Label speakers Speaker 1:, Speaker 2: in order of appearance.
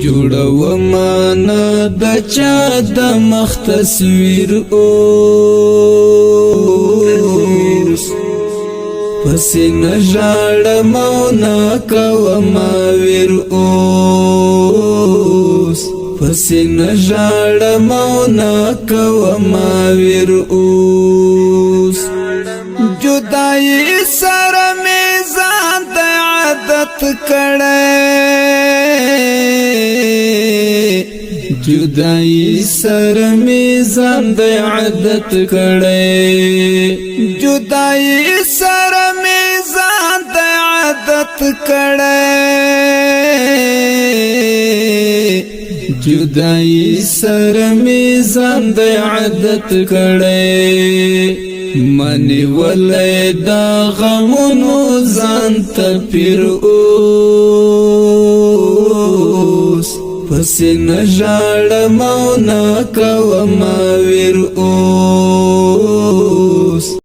Speaker 1: جوړو معنا د چا د مخ تصویر اوس پس نژاړ مونا کوما ویر اوس پس نژاړ مونا کوما ویر اوس جدائی سر میزان د عادت کړه جدائی سر میزان د عادت کړه جدائی سر میزان د عادت کړه جدائی سر میزان د عادت کړه منی ولې دا غمونو ځان ته پیر اوس پس نژاړ مونا کوما ویر